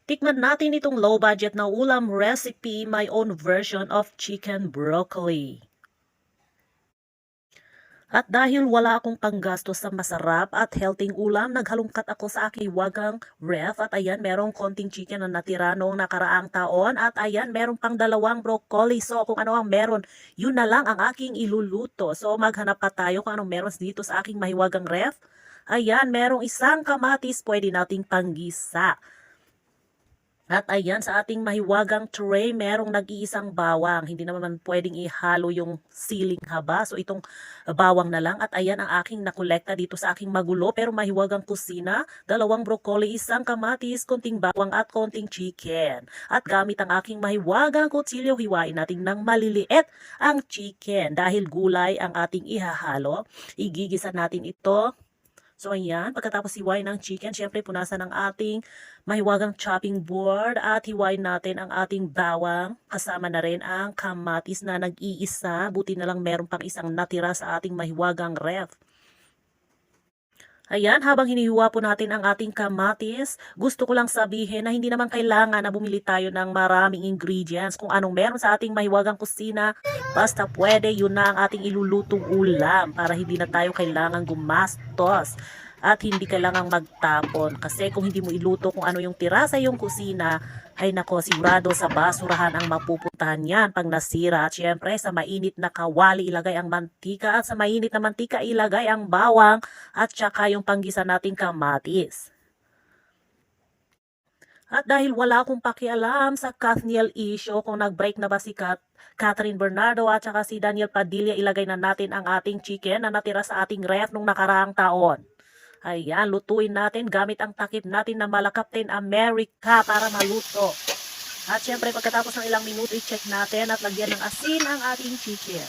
Tikman natin itong low budget na ulam recipe, my own version of chicken broccoli. At dahil wala akong panggastos sa masarap at healthy ulam, naghalungkat ako sa aking wagang ref at ayan, merong konting chicken na natira noong nakaraang taon at ayan, merong pang dalawang broccoli. So kung ano ang meron, yun na lang ang aking iluluto. So maghanap pa tayo kung anong meron dito sa aking mahiwagang ref. Ayan, merong isang kamatis, pwede nating panggisa. At ayan, sa ating mahiwagang tray, merong nag-iisang bawang. Hindi naman pwedeng ihalo yung siling haba. So itong bawang na lang. At ayan ang aking nakolekta dito sa aking magulo pero mahiwagang kusina. Dalawang broccoli, isang kamatis, konting bawang at konting chicken. At gamit ang aking mahiwagang kutsilyo, hiwain natin ng maliliit ang chicken. Dahil gulay ang ating ihahalo, igigisa natin ito. So ayan, pagkatapos hiwain ng chicken, syempre punasan ng ating mahiwagang chopping board at hiwain natin ang ating bawang. Kasama na rin ang kamatis na nag-iisa. Buti na lang meron pang isang natira sa ating mahiwagang ref. Ayan, habang hinihiwa po natin ang ating kamatis, gusto ko lang sabihin na hindi naman kailangan na bumili tayo ng maraming ingredients. Kung anong meron sa ating mahiwagang kusina, basta pwede, yun na ang ating ilulutong ulam para hindi na tayo kailangan gumastos at hindi kailangang magtapon. Kasi kung hindi mo iluto kung ano yung tira sa iyong kusina, ay nako, sigurado sa basurahan ang mapupuntahan yan pag nasira. At syempre, sa mainit na kawali ilagay ang mantika at sa mainit na mantika ilagay ang bawang at saka yung panggisa nating kamatis. At dahil wala akong pakialam sa Kathniel issue kung nag-break na ba si Catherine Bernardo at saka si Daniel Padilla, ilagay na natin ang ating chicken na natira sa ating ref nung nakaraang taon. Ayan, lutuin natin gamit ang takip natin na Malacaptain America para maluto. At syempre pagkatapos ng ilang minuto, i-check natin at lagyan ng asin ang ating chicken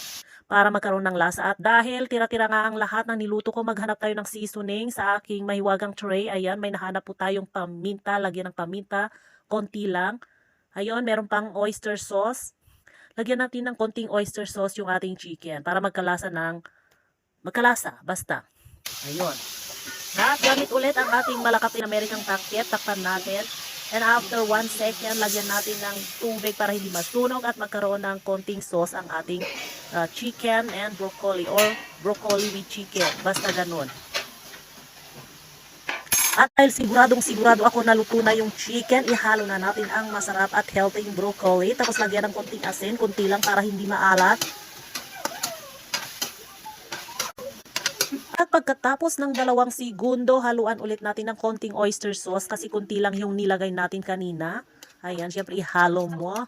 para magkaroon ng lasa. At dahil tira-tira nga ang lahat ng niluto ko, maghanap tayo ng seasoning sa aking mahiwagang tray. Ayan, may nahanap po tayong paminta, lagyan ng paminta, konti lang. Ayun, meron pang oyster sauce. Lagyan natin ng konting oyster sauce yung ating chicken para magkalasa, basta. Ayun. At gamit ulit ang ating Malacaptain American takip, takpan natin. And after 1 second, lagyan natin ng tubig para hindi masunog at magkaroon ng konting sauce ang ating chicken and broccoli or broccoli with chicken. Basta ganun. At dahil sigurado ako naluto na yung chicken, ihalo na natin ang masarap at healthy broccoli. Tapos lagyan ng konting asin, konti lang para hindi maalat. At pagkatapos ng 2 segundo, haluan ulit natin ng konting oyster sauce kasi kunti lang yung nilagay natin kanina. Ayan, syempre ihalo mo.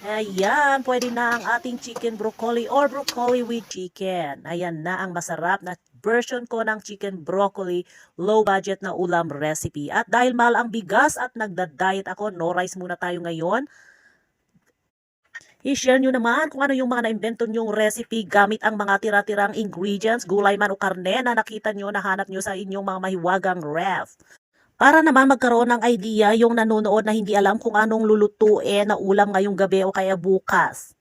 Ayan, pwede na ang ating chicken broccoli or broccoli with chicken. Ayan na ang masarap na version ko ng chicken broccoli low budget na ulam recipe. At dahil mahal ang bigas at nagda-diet ako, no rice muna tayo ngayon. I-share nyo naman kung ano yung mga na-invento nyong recipe gamit ang mga tira-tirang ingredients, gulay man o karne na nakita nyo, nahanap nyo sa inyong mga mahiwagang ref. Para naman magkaroon ng idea yung nanonood na hindi alam kung anong lulutuin na ulam ngayong gabi o kaya bukas.